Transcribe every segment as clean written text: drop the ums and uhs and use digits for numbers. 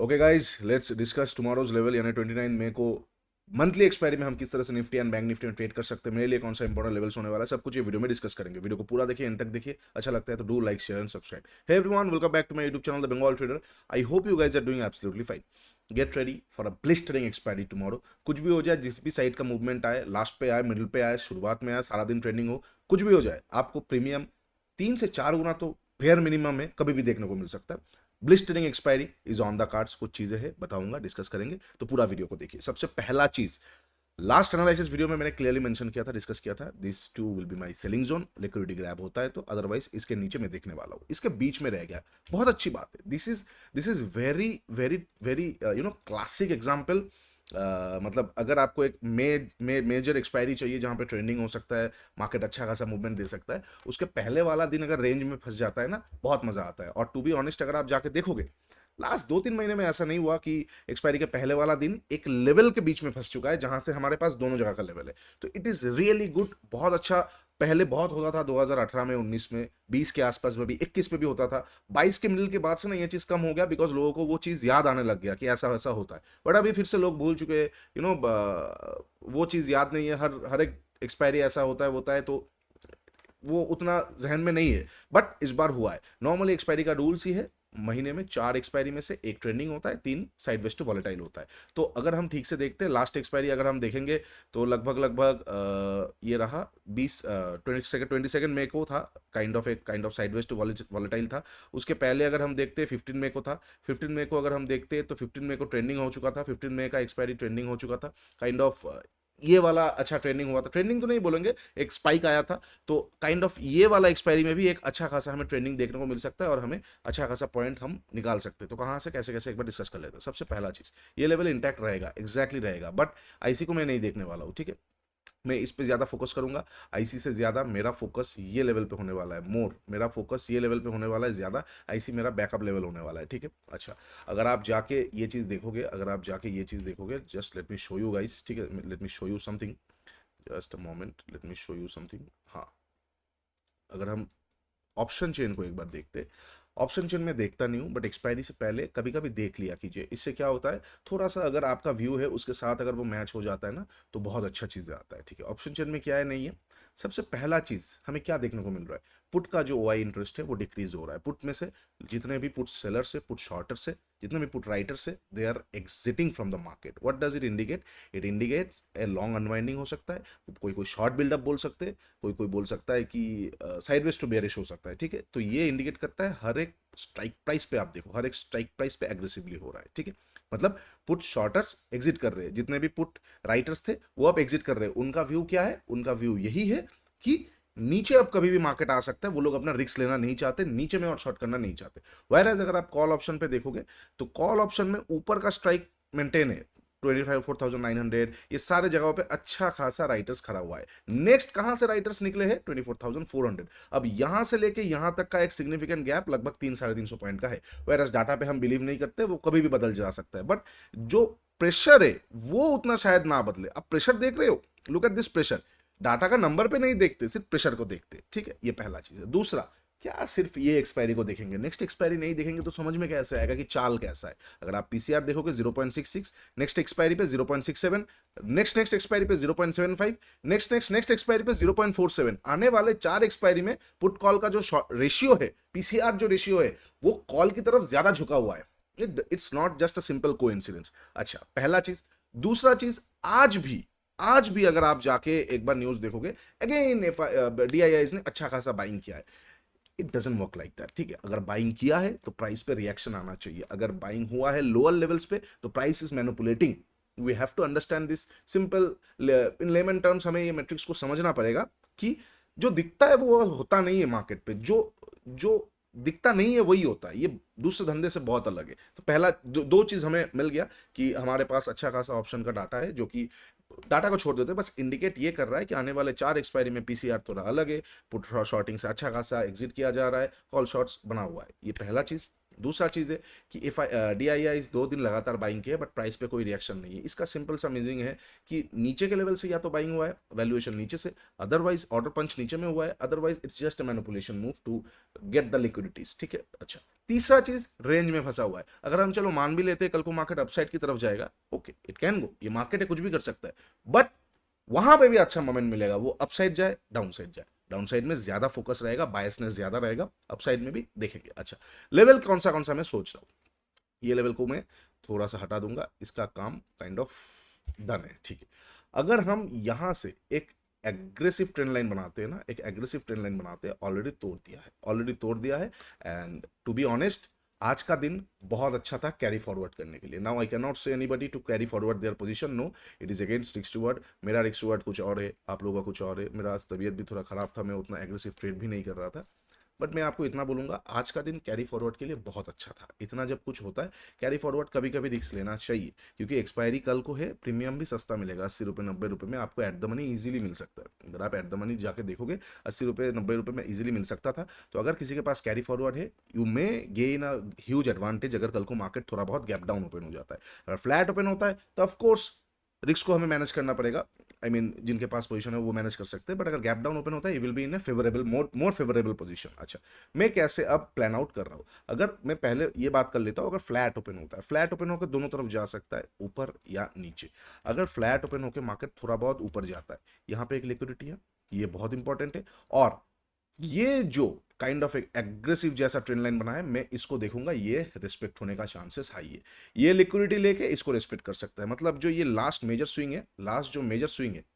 Okay guys, let's discuss tomorrow's level यानी 29 मई को monthly expiry में हम किस तरह से निफ्टी एंड बैंक निफ्टी में ट्रेड कर सकते हैं, मेरे लिए कौन सा इंपॉर्टेंट लेवल्स होने वाला है, सब कुछ ये वीडियो में डिस्कस करेंगे। वीडियो को पूरा देखिए, एंड तक देखिए। अच्छा लगता है तो do like, share and subscribe. Hey everyone, welcome back to my YouTube channel the Bengal trader. I hope you guys are doing absolutely fine. Get ready for a blistering expiry tomorrow. कुछ भी हो जाए, जिस भी साइड का movement आए, last पे आए, मिडिल पे आए, शुरुआत में आए, सारा दिन ट्रेंडिंग हो, कुछ भी हो जाए, आपको प्रीमियम 3 से 4 गुना तो फेयर मिनिमम है कभी भी देखने को मिल सकता है। Blistering expiry is on the cards. कुछ चीजें हैं, बताऊंगा, डिस्कस करेंगे, तो पूरा वीडियो को देखिए। सबसे पहला चीज, लास्ट एनालिसिस वीडियो में मैंने क्लियरली मेंशन किया था, डिस्कस किया था, this too will be my selling zone. Liquidity grab होता है तो, अदरवाइज इसके नीचे मैं देखने वाला हूं। इसके बीच में रह गया, बहुत अच्छी बात है। This is very very very classic example. मतलब अगर आपको एक मेजर एक्सपायरी चाहिए जहां पे ट्रेंडिंग हो सकता है, मार्केट अच्छा खासा मूवमेंट दे सकता है, उसके पहले वाला दिन अगर रेंज में फंस जाता है ना, बहुत मजा आता है। और टू बी ऑनेस्ट, अगर आप जाके देखोगे, लास्ट 2-3 महीने में ऐसा नहीं हुआ कि एक्सपायरी के पहले वाला दिन एक लेवल के बीच में फंस चुका है जहां से हमारे पास दोनों जगह का लेवल है। तो इट इज रियली गुड, बहुत अच्छा। पहले बहुत होता था 2018 में, 19 में, 20 के आसपास में भी, 21 में भी होता था। 22 के मिडिल के बाद से ना ये चीज कम हो गया, बिकॉज लोगों को वो चीज याद आने लग गया कि ऐसा वैसा होता है। बट अभी फिर से लोग भूल चुके हैं, वो चीज याद नहीं है। हर हर एक एक्सपायरी ऐसा होता है, तो वो उतना जहन में नहीं है। बट इस बार हुआ है। नॉर्मली एक्सपायरी का रूल्स ही है, महीने में 4 एक्सपायरी में से एक ट्रेंडिंग होता है, 3 साइडवेज टू वॉलेटाइल होता है। तो अगर हम ठीक से देखते हैं, लास्ट एक्सपायरी अगर हम देखेंगे तो लगभग लगभग ये रहा 22 मई को था, kind of sideways to volatile था। उसके पहले अगर हम देखते हैं 15 मई को था। 15 मई को अगर हम देखते हैं तो 15 मई को ट्रेंडिंग हो चुका था, 15 मई का एक्सपायरी ट्रेंडिंग हो चुका था। काइंड ऑफ ये वाला अच्छा ट्रेंडिंग हुआ था, ट्रेंडिंग तो नहीं बोलेंगे, एक स्पाइक आया था। तो काइंड ऑफ ये वाला एक्सपायरी में भी एक अच्छा खासा हमें ट्रेंडिंग देखने को मिल सकता है और हमें अच्छा खासा पॉइंट हम निकाल सकते हैं। तो कहाँ से कैसे कैसे एक बार डिस्कस कर लेते हैं। सबसे पहला चीज, ये लेवल इंटैक्ट रहेगा, एग्जैक्टली रहेगा, बट आईसी को मैं नहीं देखने वाला हूँ, ठीक है। मैं इस पे ज्यादा फोकस करूंगा। आईसी से ज्यादा मेरा फोकस ये लेवल पे होने वाला है, मोर मेरा फोकस ये लेवल पे होने वाला है ज्यादा। आईसी मेरा बैकअप लेवल होने वाला है, ठीक है। अच्छा, अगर आप जाके ये चीज देखोगे, just let me show you guys, ठीक है। Let me show you something, just a moment, let me show you something. हाँ, अगर हम ऑप्शन चेन को एक बार देखते, ऑप्शन चेन में देखता नहीं हूं, बट एक्सपायरी से पहले कभी कभी देख लिया कीजिए। इससे क्या होता है, थोड़ा सा अगर आपका व्यू है उसके साथ अगर वो मैच हो जाता है ना, तो बहुत अच्छा चीज़ आता है, ठीक है। ऑप्शन चेन में क्या है, नहीं है। सबसे पहला चीज़ हमें क्या देखने को मिल रहा है, पुट का जो ओआई इंटरेस्ट है वो डिक्रीज हो रहा है। पुट में से जितने भी पुट सेलर से, पुट शॉर्टर से, जितने भी पुट राइटर से, they are exiting from the market. What does it indicate? It indicates a long unwinding हो सकता है, कोई कोई शॉर्ट बिल्डअप बोल सकते हैं, कोई कोई बोल सकता है कि साइडवेज टू बेरिश हो सकता है, ठीक है। तो ये इंडिकेट करता है हर एक स्ट्राइक प्राइस पे, आप देखो हर एक स्ट्राइक प्राइस पे एग्रेसिवली हो रहा है, ठीक है। मतलब पुट शॉर्टर्स एग्जिट कर रहे हैं, जितने भी पुट राइटर्स थे वो अब एग्जिट कर रहे हैं। उनका व्यू क्या है? उनका व्यू यही है कि नीचे अब कभी भी मार्केट आ सकता है, वो लोग अपना रिस्क लेना नहीं चाहते, नीचे में और शॉर्ट करना नहीं चाहते। वायरस अगर आप कॉल ऑप्शन पे देखोगे तो कॉल ऑप्शन में ऊपर का स्ट्राइक मेंटेन है, 24,900, ये सारे जगहों पे अच्छा खासा राइटर्स खड़ा हुआ है। नेक्स्ट कहां से राइटर्स निकले हैं? 24,400। अब यहां से लेके यहां तक का एक सिग्निफिकेंट गैप लगभग 300-350 पॉइंट का है। वेरस डाटा पे हम बिलीव नहीं करते, वो कभी भी बदल जा सकता है, बट जो प्रेशर है वो उतना शायद ना बदले। अब प्रेशर देख रहे हो, look at this pressure. Data का नंबर पे नहीं देखते, सिर्फ प्रेशर को देखते, ठीक है। ये पहला चीज है। दूसरा, क्या सिर्फ ये एक्सपायरी को देखेंगे, नेक्स्ट एक्सपायरी नहीं देखेंगे तो समझ में कैसे आएगा कि चाल कैसा है? अगर आप पीसीआर देखोगे 0.66, नेक्स्ट एक्सपायरी पे 0.67, नेक्स्ट एक्सपायरी पे 0.75, नेक्स्ट एक्सपायरी पे 0.47। आने वाले 4 एक्सपायरी में पुट कॉल का जो रेशियो है, पीसीआर जो रेशियो है, वो कॉल की तरफ ज्यादा झुका हुआ है। It's not just a simple coincidence. अच्छा, पहला चीज। दूसरा चीज, आज भी अगर आप जाके एक बार न्यूज देखोगे, अगेन डीआईआईज ने अच्छा खासा बाइंग किया है। It doesn't work like that, ठीक है। अगर बाइंग किया है तो प्राइस पे रिएक्शन आना चाहिए। अगर बाइंग हुआ है लोअर लेवल्स पे तो price is manipulating. We have to understand this simple, in layman terms हमें ये मैट्रिक्स को समझना पड़ेगा कि जो दिखता है वो होता नहीं है मार्केट पे, जो जो दिखता नहीं है वही होता है। ये दूसरे धंधे से बहुत अलग है। तो पहला दो चीज हमें मिल गया कि हमारे पास अच्छा खासा ऑप्शन का डाटा है, जो कि डाटा को छोड़ देते हैं, बस इंडिकेट ये कर रहा है कि आने वाले 4 एक्सपायरी में पीसीआर थोड़ा अलग है, पुट शॉर्टिंग से अच्छा खासा एग्जिट किया जा रहा है, कॉल शॉर्ट्स बना हुआ है। ये पहला चीज। दूसरा चीज़ है कि इफ DII 2 दिन लगातार बाइंग किया है बट प्राइस पे कोई रिएक्शन नहीं है, इसका सिंपल सा मीनिंग है कि नीचे के लेवल से या तो बाइंग हुआ है, वैल्यूएशन नीचे से, अदरवाइज ऑर्डर पंच नीचे में हुआ है, otherwise it's just a manipulation move to get the liquidities, ठीक है। अच्छा, तीसरा चीज रेंज में फंसा हुआ है। अगर हम चलो मान भी लेते हैं कल को मार्केट अपसाइड की तरफ जाएगा, ओके इट कैन गो, ये मार्केट है कुछ भी कर सकता है, बट वहां पे भी अच्छा मोमेंट मिलेगा, वो अपसाइड जाए डाउन साइड जाए, डाउन साइड में ज्यादा फोकस रहेगा, बायसनेस ज्यादा रहेगा, अपसाइड में भी देखेंगे। अच्छा, लेवल कौन सा मैं सोच रहा हूं, ये लेवल को मैं थोड़ा सा हटा दूंगा, इसका काम काइंड ऑफ डन है, ठीक है। अगर हम यहां से एक एग्रेसिव ट्रेंड लाइन बनाते हैं ना, एक एग्रेसिव ट्रेंड लाइन बनाते हैं, ऑलरेडी तोड़ दिया है एंड टू बी ऑनेस्ट आज का दिन बहुत अच्छा था कैरी फॉरवर्ड करने के लिए। Now I can not say anybody to carry forward their position, no, it is against risk too, मेरा रिस्क टू कुछ और है, आप लोगों का कुछ और है। मेरा आज तबीयत भी थोड़ा खराब था, मैं उतना एग्रेसिव ट्रेड भी नहीं कर रहा था, बट मैं आपको इतना बोलूंगा आज का दिन कैरी फॉरवर्ड के लिए बहुत अच्छा था। इतना जब कुछ होता है कैरी फॉरवर्ड कभी कभी रिस्क लेना चाहिए, क्योंकि एक्सपायरी कल को है, प्रीमियम भी सस्ता मिलेगा, 80 रुपये 90 रुपये में आपको एट द मनी ईजिली मिल सकता है। अगर आप एट द मनी जाके देखोगे 80 रुपये 90 रुपये में ईजिली मिल सकता था। तो अगर किसी के पास कैरी फॉरवर्ड है, you may gain a huge advantage अगर कल को मार्केट थोड़ा बहुत गैप डाउन ओपन हो जाता है। अगर फ्लैट ओपन होता है तो ऑफकोर्स रिस्क को हमें मैनेज करना पड़ेगा, आई मीन जिनके पास पोजीशन है वो मैनेज कर सकते हैं, बट अगर गैप डाउन ओपन होता है you will be in A favourable more favourable position. अच्छा, मैं कैसे अब प्लान आउट कर रहा हूँ, अगर मैं पहले ये बात कर लेता हूँ, अगर फ्लैट ओपन होता है, फ्लैट ओपन होकर दोनों तरफ जा सकता है, ऊपर या नीचे। अगर फ्लैट ओपन होकर मार्केट थोड़ा बहुत ऊपर जाता है, यहाँ पे एक लिक्विडिटी है, ये बहुत इंपॉर्टेंट है, और ये जो काइंड ऑफ एक एग्रेसिव जैसा ट्रेंड लाइन बना है, मैं इसको देखूंगा, ये रिस्पेक्ट होने का चांसेस हाई है। ये लिक्विडिटी लेके इसको रिस्पेक्ट कर सकता है, मतलब जो ये लास्ट मेजर स्विंग है,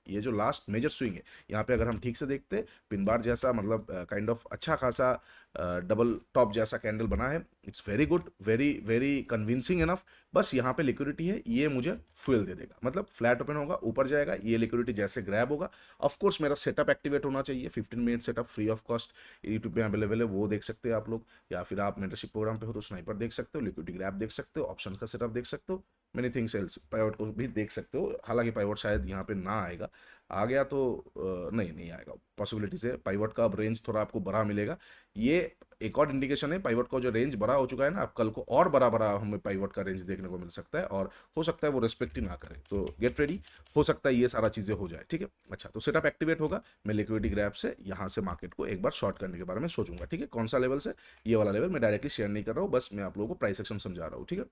ये जो लास्ट मेजर स्विंग है, यहाँ पे अगर हम ठीक से देखते हैं पिन बार जैसा, मतलब काइंड ऑफ अच्छा खासा डबल टॉप जैसा कैंडल बना है, it's very good, very very convincing enough. बस यहाँ पे लिक्विडिटी है, ये मुझे फ्यूल दे देगा, मतलब फ्लैट ओपन होगा, ऊपर जाएगा, ये लिक्विडिटी जैसे ग्रैब होगा, ऑफकोर्स मेरा सेटअप एक्टिवेट होना चाहिए, 15 minute setup free of cost YouTube पे अवेलेबल है, वो देख सकते हैं आप लोग, या फिर आप मेंटरशिप प्रोग्राम पे हो तो स्नाइपर देख सकते हो, लिक्विडिटी ग्रैब देख सकते हो, ऑप्शन का सेटअप देख सकते हो, मेनी थिंग्स एल्स, पाइवट को भी देख सकते हो। हालांकि पाइवट शायद यहाँ पे ना आएगा, आ गया तो नहीं आएगा, पॉसिबिलिटीज है। पाइवट का अब रेंज थोड़ा आपको बड़ा मिलेगा, ये एक और इंडिकेशन है, पाइवट का जो रेंज बड़ा हो चुका है ना, अब कल को और बड़ा हमें पाइवट का रेंज देखने को मिल सकता है, और हो सकता है वो रिस्पेक्ट ही ना करे, तो गेट रेडी, हो सकता है ये सारा चीजें हो जाए, ठीक है। अच्छा, तो सेटअप एक्टिवेट होगा, मैं लिक्विडिटी ग्रैब से यहाँ से मार्केट को एक बार शॉर्ट करने के बारे में सोचूंगा, ठीक है। कौन सा लेवल से, ये वाला लेवल मैं डायरेक्टली शेयर नहीं कर रहा हूँ, बस मैं आप लोगों को प्राइस एक्शन समझा रहा हूँ, ठीक है।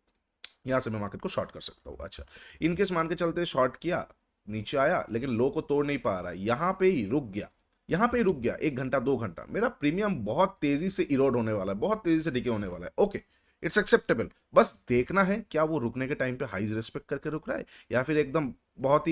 यहाँ से मैं मार्केट को शॉर्ट कर सकता हूँ। अच्छा, इनकेस मान के चलते शॉर्ट किया, नीचे आया लेकिन लो को तोड़ नहीं पा रहा है, यहाँ पे ही रुक गया 1 घंटा 2 घंटा, मेरा प्रीमियम बहुत तेजी से इरोड होने वाला है, बहुत तेजी से डिके होने वाला है, ओके इट्स एक्सेप्टेबल। बस देखना है क्या वो रुकने के टाइम पे हाईज रिस्पेक्ट करके रुक रहा है, या फिर एकदम बहुत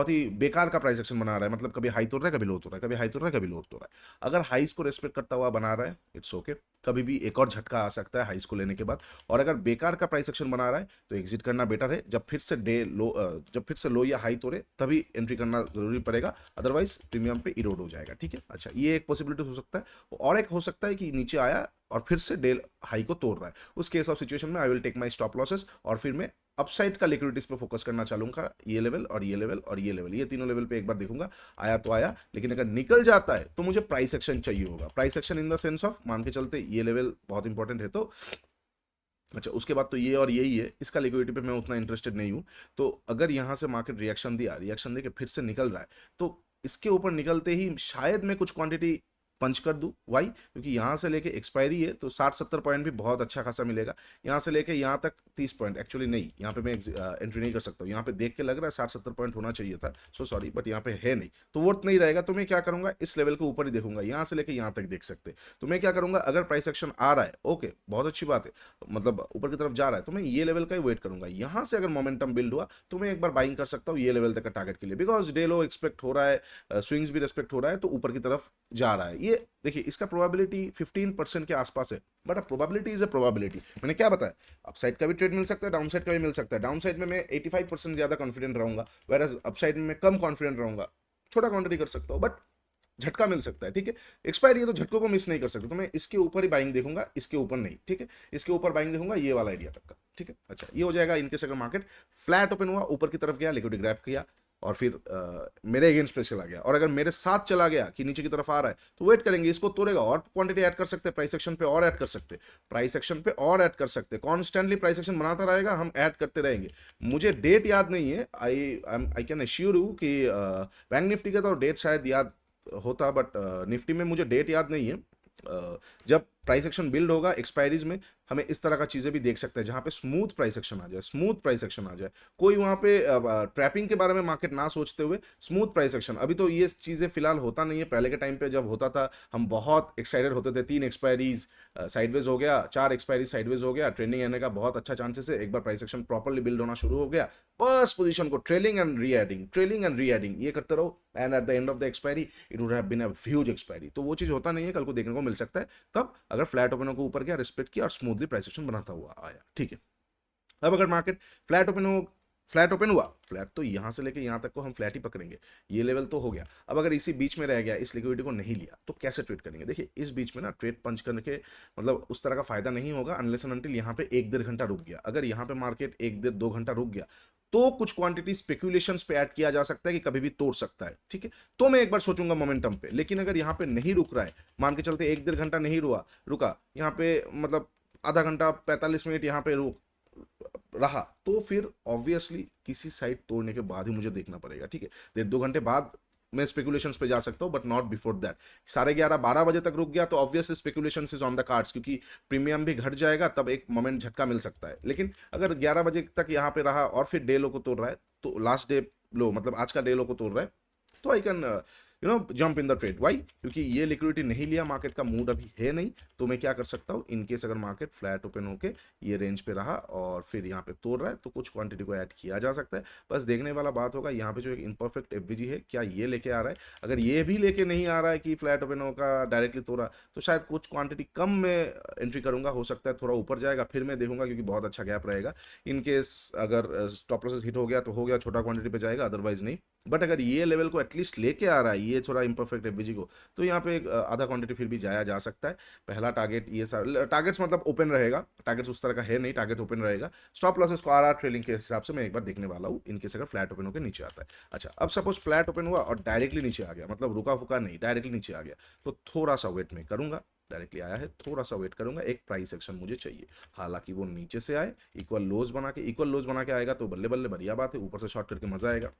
ही बेकार का प्राइस एक्शन बना रहा है, मतलब कभी हाई तोड़ रहा है कभी लो तोड़ रहा है, कभी हाई तोड़ रहा है कभी लो तोड़ रहा है। अगर हाइस को रिस्पेक्ट करता हुआ बना रहा है इट्स ओके, कभी भी एक और झटका आ सकता है हाइस को लेने के बाद, और अगर बेकार का प्राइस एक्शन बना रहा है तो एग्जिट करना बेटर है, जब फिर से लो या हाई तोड़े तभी एंट्री करना जरूरी पड़ेगा, अदरवाइज प्रीमियम पे इरोड हो जाएगा, ठीक है। अच्छा, ये एक पॉसिबिलिटी हो सकता है, और एक हो सकता है कि नीचे आया और फिर से डे हाई को तोड़ रहा है, उस केस ऑफ सिचुएशन में I will take my stop losses, और फिर मैं अपसाइड का लिक्विडिटीज पे फोकस करना चालूंगा, ये लेवल और ये लेवल और ये लेवल, ये तीनों लेवल पे एक बार देखूंगा, आया तो आया, लेकिन अगर निकल जाता है तो मुझे प्राइस एक्शन चाहिए होगा, price action in the sense of मान के चलते ये लेवल बहुत इंपॉर्टेंट है, तो अच्छा उसके बाद तो ये और यही है, इसका लिक्विडिटी पे मैं उतना इंटरेस्टेड नहीं हूं। तो अगर यहां से मार्केट रिएक्शन दे के फिर से निकल रहा है, तो इसके ऊपर निकलते ही शायद मैं कुछ क्वांटिटी पंच कर दूं, वाई, क्योंकि यहां से लेके एक्सपायरी है तो 60-70 पॉइंट भी बहुत अच्छा खासा मिलेगा, यहां से लेके यहां तक 30 पॉइंट, एक्चुअली नहीं, यहां पे मैं एंट्री नहीं कर सकता हूं, यहां पे देख के लग रहा है 60-70 पॉइंट होना चाहिए था, सो सॉरी, बट यहां पे है नहीं, तो वर्थ नहीं रहेगा, तो मैं क्या करूंगा, इस लेवल के ऊपर ही देखूंगा, यहां से लेके यहां तक देख सकते, तो मैं क्या करूंगा, अगर प्राइस एक्शन आ रहा है ओके बहुत अच्छी बात है, मतलब ऊपर की तरफ जा रहा है, तो मैं ये लेवल का ही वेट करूंगा, यहां से अगर मोमेंटम बिल्ड हुआ तो मैं एक बार बाइंग कर सकता हूँ ये लेवल तक का टारगेट के लिए, बिकॉज डे लो एक्सपेक्ट हो रहा है, स्विंग्स भी रेस्पेक्ट हो रहा है, तो ऊपर की तरफ जा रहा है, ये देखिए इसका प्रोबेबिलिटी 15% के आसपास है, but probability is a probability, मैंने क्या बताया, अपसाइड का भी ट्रेड मिल सकता है, डाउन साइड का भी मिल सकता है, डाउन साइड में मैं 85% ज्यादा कॉन्फिडेंट रहूंगा, वेराज अपसाइड में मैं कम कॉन्फिडेंट रहूंगा, छोटा क्वांटिटी कर सकता हूँ, बट झटका मिल सकता है, ठीक है। एक्सपायरी है तो झटकों को मिस नहीं कर सकते, तो मैं इसके ऊपर ही बाइंग देखूंगा, इसके ऊपर नहीं, ठीक है, इसके ऊपर बाइंग देखूंगा ये वाला आइडिया तक का, ठीक है। अच्छा, ये हो जाएगा इनकेस अगर मार्केट फ्लैट ओपन हुआ, ऊपर की तरफ गया, लिक्विडिटी ग्रैब किया, और फिर मेरे अगेंस्ट पे चला गया, और अगर मेरे साथ चला गया कि नीचे की तरफ आ रहा है तो वेट करेंगे, इसको तोड़ेगा और क्वांटिटी ऐड कर सकते हैं, प्राइस एक्शन पे और ऐड कर सकते हैं, प्राइस एक्शन पे और ऐड कर सकते हैं, कॉन्स्टेंटली प्राइस एक्शन बनाता रहेगा, हम ऐड करते रहेंगे। मुझे डेट याद नहीं है, आई कैन एश्योर यू कि बैंक निफ्टी का तो डेट शायद याद होता, बट निफ्टी में मुझे डेट याद नहीं है। जब प्राइस एक्शन बिल्ड होगा एक्सपायरीज में, हमें इस तरह का चीजें भी देख सकते हैं जहां पे स्मूथ प्राइस एक्शन आ जाए, स्मूथ प्राइस एक्शन आ जाए, कोई वहां पे ट्रैपिंग के बारे में मार्केट ना सोचते हुए स्मूथ प्राइस एक्शन। अभी तो ये चीजें फिलहाल होता नहीं है, पहले के टाइम पे जब होता था हम बहुत एक्साइटेड होते थे, 3 एक्सपायरीज साइडवेज हो गया, 4 एक्सपायरी साइडवेज हो गया, ट्रेंडिंग आने का बहुत अच्छा चांसेस है, एक बार प्राइस एक्शन प्रॉपर्ली बिल्ड होना शुरू हो गया, बस पोजीशन को trailing and re adding, trailing and re adding ये करते रहो, and at the end of the expiry it would have been a huge expiry. तो वो चीज होता नहीं है, कल को देखने को मिल सकता है। कब? अगर फ्लैट ओपन को ऊपर गया, रिस्पेक्ट किया और स्मूथली प्राइस एक्शन बनाता हुआ आया, ठीक है। अब अगर मार्केट फ्लैट ओपन हुआ, फ्लैट तो यहां से लेके यहां तक को हम फ्लैट ही पकड़ेंगे, ये लेवल तो हो गया। अब अगर इसी बीच में रह गया, इस लिक्विडिटी को नहीं लिया, तो कैसे ट्रेड करेंगे? देखिए इस बीच में ना ट्रेड पंच करने के मतलब उस तरह का फायदा नहीं होगा अनलेस एंड अनटिल यहाँ पे 1-1.5 घंटा रुक गया। अगर यहाँ पे मार्केट 1-2 घंटा रुक गया तो कुछ क्वांटिटी स्पेकुलेशंस पे ऐड किया जा सकता है कि कभी भी तोड़ सकता है, ठीक है। तो मैं एक बार सोचूंगा मोमेंटम पे, लेकिन अगर यहाँ पे नहीं रुक रहा है, मान के चलते 1-1.5 घंटा नहीं रुका यहाँ पे, मतलब आधा घंटा 45 मिनट यहाँ पे रुक रहा, तो फिर ऑब्वियसली किसी साइड तोड़ने के बाद ही मुझे देखना पड़ेगा, ठीक है। 1.5-2 घंटे बाद मैं स्पेकुलेशंस पे जा सकता हूं, बट नॉट बिफोर दैट। 11:30-12 बजे तक रुक गया तो obviously speculation is on the cards, क्योंकि प्रीमियम भी घट जाएगा, तब एक मोमेंट झटका मिल सकता है। लेकिन अगर 11 बजे तक यहाँ पे रहा और फिर डे लो को तोड़ रहा है, तो लास्ट डे लो मतलब आज का डे लो को तोड़ रहा है, तो I can jump in the trade. Why? क्योंकि ये लिक्विडिटी नहीं लिया, मार्केट का मूड अभी है नहीं, तो मैं क्या कर सकता हूँ, इनकेस अगर मार्केट फ्लैट ओपन होके ये रेंज पे रहा और फिर यहाँ पे तोड़ रहा है, तो कुछ क्वांटिटी को ऐड किया जा सकता है। बस देखने वाला बात होगा यहाँ पे जो एक इम्परफेक्ट एफवीजी है, क्या ये लेके आ रहा है? अगर ये भी लेके नहीं आ रहा है कि फ्लैट ओपन होगा डायरेक्टली तोड़ा, तो शायद कुछ क्वांटिटी कम में एंट्री करूंगा, हो सकता है थोड़ा ऊपर जाएगा, फिर मैं देखूंगा क्योंकि बहुत अच्छा गैप रहेगा। इनकेस अगर स्टॉप लॉसेस हिट हो गया तो हो गया, छोटा क्वांटिटी पे जाएगा, अदरवाइज नहीं। बट अगर ये लेवल को एटलीस्ट लेके आ रहा है, ये थोड़ा इम्परफेक्ट एफवीजी को, तो यहाँ पे एक आधा क्वांटिटी फिर भी जाया जा सकता है। पहला टारगेट ये सारा टारगेट्स मतलब ओपन रहेगा, टारगेट्स उस तरह का है नहीं, टारगेट ओपन रहेगा। स्टॉप लॉसेस को आ रहा ट्रेलिंग के हिसाब से मैं एक बार देखने वाला हूँ, इनकेस अगर फ्लैट ओपन होकर नीचे आता है। अच्छा, अब सपोज फ्लैट ओपन हुआ और डायरेक्टली नीचे आ गया, मतलब रुका फुका नहीं, डायरेक्टली नीचे आ गया, तो थोड़ा सा वेट मैं करूंगा। डायरेक्टली आया है, थोड़ा सा वेट करूंगा, एक प्राइस एक्शन मुझे चाहिए। हालांकि वो नीचे से आए, इक्वल लोज बना के आएगा तो बल्ले बल्ले बढ़िया बात है, ऊपर से शॉर्ट करके मजा आएगा।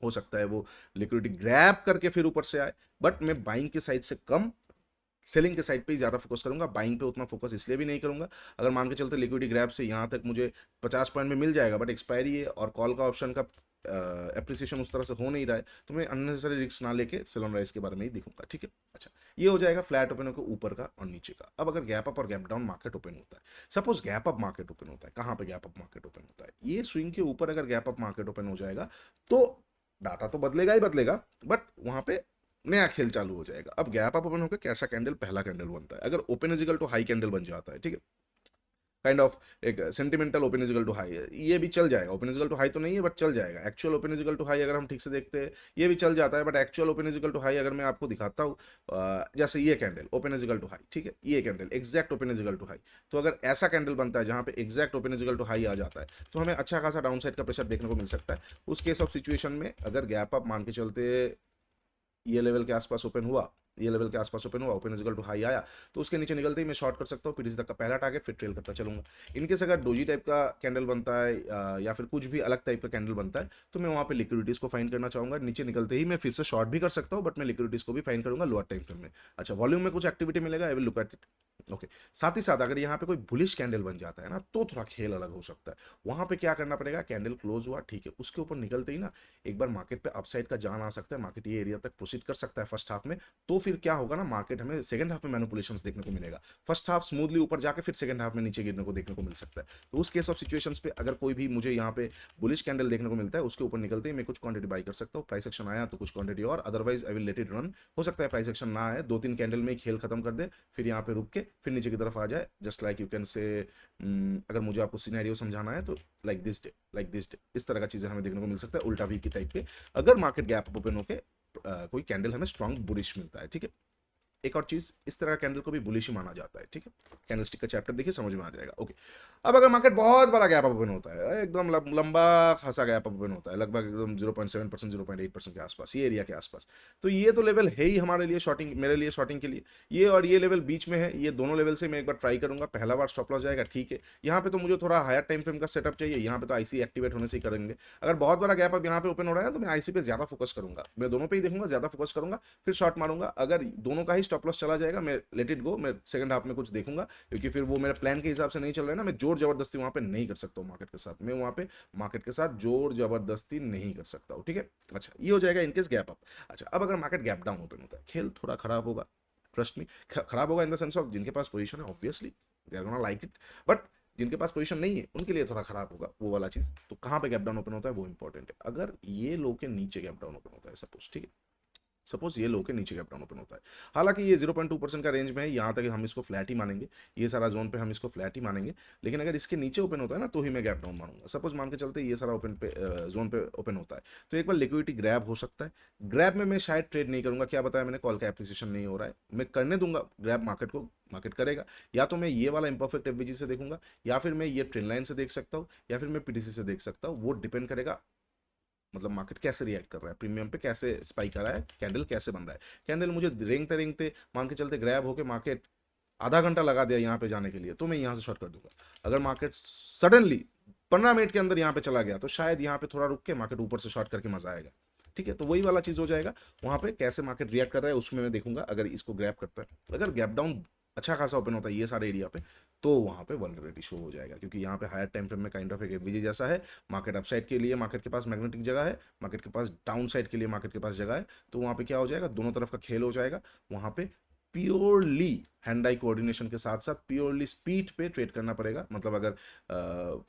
हो सकता है वो लिक्विडिटी ग्रैब करके फिर ऊपर से आए, बट मैं बाइंग के साइड से कम सेलिंग के साइड पे ही ज्यादा फोकस करूंगा, बाइंग पे उतना फोकस इसलिए भी नहीं करूंगा। अगर मान के चलते लिक्विडिटी ग्रैब से यहाँ तक मुझे 50 पॉइंट में मिल जाएगा, बट एक्सपायरी है और कॉल का ऑप्शन का एप्रिसिएशन उस तरह से हो नहीं रहा है, तो मैं अननेसेसरी रिस्क ना लेके सेल ऑन राइज के बारे में ही देखूंगा, ठीक है। अच्छा, ये हो जाएगा फ्लैट ओपन के ऊपर का और नीचे का। अब अगर गैप अप और गैप डाउन मार्केट ओपन होता है, suppose gap up market open होता है, कहाँ पे गैप अप मार्केट ओपन होता है? ये स्विंग के ऊपर अगर गैप अप मार्केट ओपन हो जाएगा तो डाटा तो बदलेगा ही बदलेगा, बट वहां पे नया खेल चालू हो जाएगा। अब गैप अप ओपन होकर कैसा कैंडल? पहला कैंडल बनता है, अगर open is equal to high candle बन जाता है, ठीक है, काइंड ऑफ एक sentimental open is equal to high, ये भी चल जाएगा। ओपन इजिकल टू हाई तो नहीं है बट चल जाएगा। Actual open is equal to high अगर हम ठीक से देखते हैं ये भी चल जाता है, but actual open is equal to high अगर मैं आपको दिखाता हूँ, जैसे ये candle open is equal to high, ठीक है, ये candle exact open is equal to high, तो अगर ऐसा कैंडल बनता है जहां पे exact open is equal to high आ जाता है, तो हमें अच्छा खासा डाउन साइड का प्रेशर देखने को मिल सकता है। उस केस ऑफ सिचुएशन में अगर गैप अप मान के चलते ये लेवल के आसपास ओपन हुआ, ये लेवल के आसपास ओपन हुआ, ओपन इजिकल टू हाई आया, तो उसके नीचे निकलते ही मैं शॉर्ट कर सकता हूँ, फिर इस तक का पहला टारगेट, फिर ट्रेल करता चलूंगा। इनकेस अगर डोजी टाइप का कैंडल बनता है या फिर कुछ भी अलग टाइप का कैंडल बनता है, तो मैं वहाँ पे लिक्विडिटीज को फाइंड करना चाहूंगा। नीचे निकलते ही मैं फिर से शॉर्ट भी कर सकता हूँ, बट मैं लिक्विडिटीज को भी फाइंड करूंगा लोअर टाइम फ्रेम में। अच्छा, वॉल्यूम में कुछ एक्टिविटी मिलेगा, I will look at it. Okay, साथ ही साथ अगर यहाँ पे कोई बुलिश कैंडल बन जाता है ना, तो थोड़ा खेल अलग हो सकता है। वहां पे क्या करना पड़ेगा? कैंडल क्लोज हुआ, ठीक है, उसके ऊपर निकलते ही ना एक बार मार्केट पे अपसाइड का जान आ सकता है, मार्केट ये एरिया तक प्रोसीड कर सकता है फर्स्ट हाफ में, तो फिर क्या होगा ना, मार्केट हमें सेकंड हाफ में मैनिपुलेशंस देखने को मिलेगा। फर्स्ट हाफ स्मूथली ऊपर जाके फिर सेकंड हाफ में नीचे गिरने को देखने को मिल सकता है। तो उस केस ऑफ सिचुएशंस पे अगर कोई भी मुझे यहाँ पे बुलिश कैंडल देखने को मिलता है, उसके ऊपर निकलते ही मैं कुछ क्वांटिटी बाई कर सकता हूँ। प्राइस एक्शन आया तो कुछ क्वांटिटी और, otherwise I will let it run. हो सकता है प्राइस एक्शन ना आए, 2-3 कैंडल में खेल खत्म कर दे, फिर यहाँ पे रुक के फिर नीचे की तरफ आ जाए। Just like you can say, अगर मुझे आपको सिनेरियो समझाना है तो like this day, like this day, इस तरह का चीजें हमें देखने को मिल सकता है उल्टा वी की टाइप पे, अगर मार्केट गैप ओपन होके कोई कैंडल हमें स्ट्रॉन्ग बुलिश मिलता है, ठीक है। एक और चीज, इस तरह का कैंडल को भी बुलिश ही माना जाता है, ठीक है। कैंडलस्टिक का चैप्टर देखिए, समझ में आ जाएगा। ओके, अब अगर मार्केट बहुत बड़ा गैप ओपन होता है, एकदम लंबा खासा गैप ओपन होता है, लगभग एकदम 0.7% 0.8% के आसपास, ये एरिया के आसपास, तो ये तो लेवल है ही हमारे लिए शॉर्टिंग, मेरे लिए शॉर्टिंग के लिए। ये और ये लेवल बीच में है, ये दोनों लेवल से मैं एक बार ट्राई करूंगा, पहला बार स्टॉप लॉस जाएगा ठीक है। यहाँ पे तो मुझे थोड़ा हायर टाइम फ्रेम का सेटअप चाहिए, यहाँ पे तो आईसी एक्टिवेट होने से ही करेंगे। अगर बहुत बड़ा गैप अब यहाँ पे ओपन हो रहा है ना, तो मैं आईसी पे ज्यादा फोकस करूंगा, मैं दोनों पे ही देखूंगा, ज्यादा फोकस करूंगा, फिर शॉर्ट मारूंगा। अगर दोनों का ही स्टॉप लॉस चला जाएगा, मैं लेट इट गो, मैं सेकंड हाफ में कुछ देखूंगा, क्योंकि फिर वो मेरे प्लान के हिसाब से नहीं चल रहा है ना, मैं जोर जबरदस्ती वहां पे नहीं कर सकता हूँ मार्केट के साथ, मैं वहां पे मार्केट के साथ जोर जबरदस्ती नहीं कर सकता हूँ, ठीक है। अच्छा, ये हो जाएगा इनकेस गैप अप। अच्छा, अब अगर मार्केट गैप डाउन ओपन होता है, खेल थोड़ा खराब होगा, ट्रस्ट मी, खराब होगा इन द सेंस ऑफ जिनके पास पोजीशन है obviously they are gonna like it, but जिनके पास पोजीशन नहीं है उनके लिए थोड़ा खराब होगा वो वाला चीज। तो कहां पे गैप डाउन ओपन होता है वो इंपॉर्टेंट है। अगर ये लो के नीचे गैप डाउन ओपन होता है सपोज, ठीक है, सपोज ये लो के नीचे गैप डाउन ओपन होता है, हालांकि ये 0.2% का रेंज में है, यहाँ तक हम इसको फ्लैट ही मानेंगे, ये सारा जोन पे हम इसको फ्लैट ही मानेंगे, लेकिन अगर इसके नीचे ओपन होता है ना तो ही मैं गैप डाउन मानूंगा। सपोज मान के चलते ये सारा ओपन पे जोन पे ओपन होता है, तो एक बार लिक्विडिटी ग्रैब हो सकता है। ग्रैब में मैं शायद ट्रेड नहीं करूंगा, क्या बताया मैंने, कॉल का एप्रिसिएशन नहीं हो रहा है, मैं करने दूंगा ग्रैब मार्केट को, मार्केट करेगा, या तो मैं ये वाला इंपरफेक्ट एफवीजी से देखूंगा, या फिर मैं ये ट्रेंड लाइन से देख सकता हूँ, या फिर मैं पीटीसी से देख सकता हूँ, वो डिपेंड करेगा मतलब मार्केट कैसे रिएक्ट कर रहा है, प्रीमियम पे कैसे स्पाइक आ रहा है, कैंडल कैसे बन रहा है। कैंडल मुझे रेंगते रेंगते मान के चलते ग्रैब होके मार्केट आधा घंटा लगा दिया यहाँ पे जाने के लिए, तो मैं यहाँ से शॉर्ट कर दूंगा। अगर मार्केट सडनली 15 मिनट के अंदर यहाँ पे चला गया, तो शायद यहाँ पे थोड़ा रुक के मार्केट ऊपर से शॉर्ट करके मजा आएगा, ठीक है। तो वही वाला चीज हो जाएगा, वहां पे कैसे मार्केट रिएक्ट कर रहा है उसमें मैं देखूंगा। अगर इसको ग्रैप करता है, अगर गैप डाउन अच्छा खासा ओपन होता है ये सारे एरिया पे, तो वहां पे वल्नरेबिलिटी शो हो जाएगा, क्योंकि यहाँ पे हायर टाइम फ्रेम में काइंड ऑफ एक एफवीजी जैसा है, मार्केट अपसाइड के लिए मार्केट के पास मैग्नेटिक जगह है, मार्केट के पास डाउन साइड के लिए मार्केट के पास जगह है, तो वहां पे क्या हो जाएगा, दोनों तरफ का खेल हो जाएगा। वहां पे प्योरली हैंड आई कोऑर्डिनेशन के साथ साथ प्योरली स्पीड पे ट्रेड करना पड़ेगा। मतलब अगर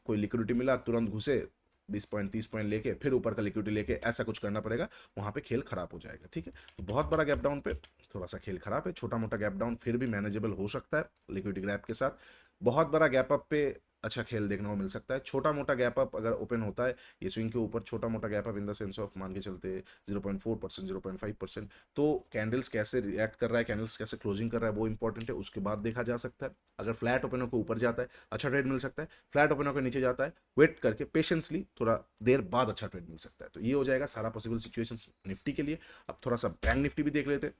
कोई लिक्विडिटी मिला तुरंत घुसे 20 पॉइंट 30 पॉइंट लेके फिर ऊपर का लिक्विडिटी लेके, ऐसा कुछ करना पड़ेगा, वहां पे खेल खराब हो जाएगा, ठीक है। तो बहुत बड़ा गैप डाउन पे थोड़ा सा खेल खराब है, छोटा मोटा गैप डाउन फिर भी मैनेजेबल हो सकता है लिक्विडिटी ग्रैप के साथ। बहुत बड़ा गैप अप पे अच्छा खेल देखने को मिल सकता है। छोटा मोटा गैप अप अगर ओपन होता है ये स्विंग के ऊपर, छोटा मोटा gap up in the sense of मान के चलते 0.4% 0.5%, तो कैंडल्स कैसे रिएक्ट कर रहा है, कैंडल्स कैसे क्लोजिंग कर रहा है वो इंपॉर्टेंट है, उसके बाद देखा जा सकता है। अगर फ्लैट ओपन होकर ऊपर जाता है अच्छा ट्रेड मिल सकता है, फ्लैट ओपन होकर नीचे जाता है वेट करके पेशेंसली थोड़ा देर बाद अच्छा ट्रेड मिल सकता है। तो ये हो जाएगा सारा पॉसिबल सिचुएशन निफ्टी के लिए। अब थोड़ा सा बैंक निफ्टी भी देख लेते हैं।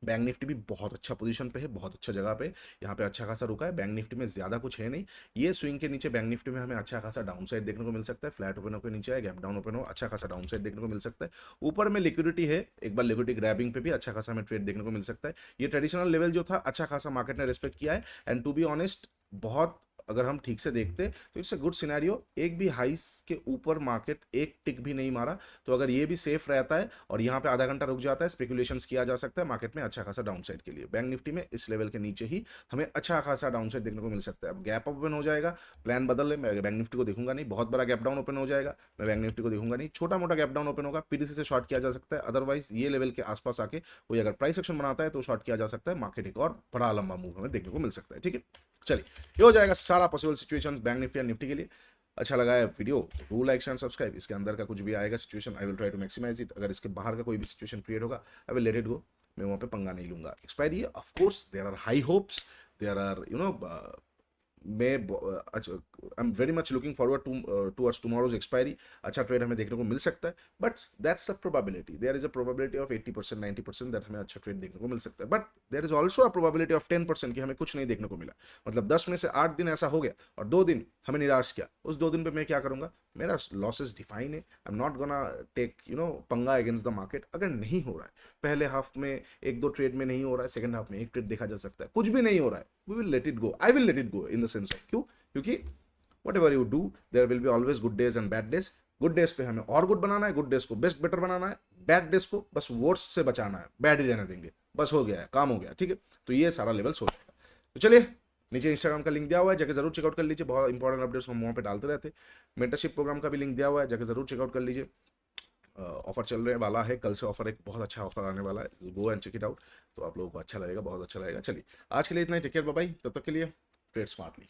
बैंक निफ्टी भी बहुत अच्छा पोजीशन पे है, बहुत अच्छा जगह पे, यहाँ पे अच्छा खासा रुका है। बैंक निफ्टी में ज्यादा कुछ है नहीं, ये स्विंग के नीचे बैंक निफ्टी में हमें अच्छा खासा डाउन साइड देखने को मिल सकता है। फ्लैट ओपन होकर नीचे है, गैप डाउन ओपन हो, अच्छा खासा डाउन साइड देखने को मिल सकता है। ऊपर में लिक्विडिटी है, एक बार लिक्विडिटी ग्रैबिंग पे भी अच्छा खासा हमें ट्रेड देखने को मिल सकता है। ये ट्रेडिशनल लेवल जो था अच्छा खासा मार्केट ने रेस्पेक्ट किया है, एंड टू बी ऑनेस्ट बहुत अगर हम ठीक से देखते तो इट्स अ गुड सिनेरियो। एक भी हाइस के ऊपर मार्केट एक टिक भी नहीं मारा, तो अगर ये भी सेफ रहता है और यहाँ पे आधा घंटा रुक जाता है, स्पेकुलेशंस किया जा सकता है मार्केट में अच्छा खासा डाउन साइड के लिए। बैंक निफ्टी में इस लेवल के नीचे ही हमें अच्छा खासा डाउन साइड देखने को मिल सकता है। अब गैप ओपन हो जाएगा, प्लान बदल ले, मैं बैंक निफ्टी को देखूंगा नहीं। बहुत बड़ा गैप डाउन ओपन हो जाएगा, मैं बैंक निफ्टी को देखूंगा नहीं। छोटा मोटा गैप डाउन ओपन होगा, पीडीसी से शॉर्ट किया जा सकता है, अदरवाइज ये लेवल के आसपास आके कोई अगर प्राइस एक्शन बनाता है तो शॉर्ट किया जा सकता है। मार्केट एक और बड़ा लंबा मूव हमें देखने को मिल सकता है, ठीक है। चलिए, ये हो जाएगा सारा possible situations bank Nifty and Nifty के लिए। अच्छा लगा है वीडियो तो डू लाइक एंड सब्सक्राइब। इसके अंदर का कुछ भी आएगा situation, I will try to maximise it. अगर इसके बाहर का कोई भी सिचुएशन क्रिएट होगा, I will let it go, मैं वहां पे पंगा नहीं लूंगा। एक्सपायरी है of course, there are high hopes, there are मैं I am very much looking forward towards tomorrow's expiry. अच्छा ट्रेड हमें देखने को मिल सकता है, but that's a probability, there is a probability of 80% 90% that हमें अच्छा ट्रेड देखने को मिल सकता है। But there is also a probability of 10% कि हमें कुछ नहीं देखने को मिला। मतलब 10 में से 8 दिन ऐसा हो गया और 2 दिन हमें निराश किया, उस 2 दिन पे मैं क्या करूंगा, मेरा लॉसेस डिफाइन है, I am not gonna take पंगा अगेंस्ट द मार्केट। अगर नहीं हो रहा है पहले हाफ में एक दो ट्रेड में नहीं हो रहा है, सेकंड हाफ में एक ट्रेड देखा जा सकता है, कुछ भी नहीं हो रहा है, we will let it go, I will let it go in the sense of क्यों, क्योंकि whatever you do there will be always good days and bad days। Good days पे हमें और गुड बनाना है, गुड डेज को best better बनाना है, bad days को बस वर्स्ट से बचाना है, बैड ही रहने देंगे, बस हो गया है, काम हो गया, ठीक है। तो ये सारा लेवल्स हो जाएगा। तो चलिए, नीचे इंस्टाग्राम का लिंक दिया हुआ है, जाकर जरूर चेकआउट कर लीजिए, बहुत इंपॉर्टेंट अपडेट्स हम वहाँ पे डालते रहते हैं। मेंटरशिप प्रोग्राम का भी लिंक दिया हुआ है, जाकर जरूर चेकआउट कर लीजिए। ऑफर चल रहे वाला है, कल से ऑफर, एक बहुत अच्छा ऑफर आने वाला है, go and check it out, तो आप लोगों को अच्छा लगेगा, बहुत अच्छा लगेगा। चलिए, आज के लिए इतना ही, टेक केयर, बाय बाय, तब तक के लिए ट्रेड स्मार्टली।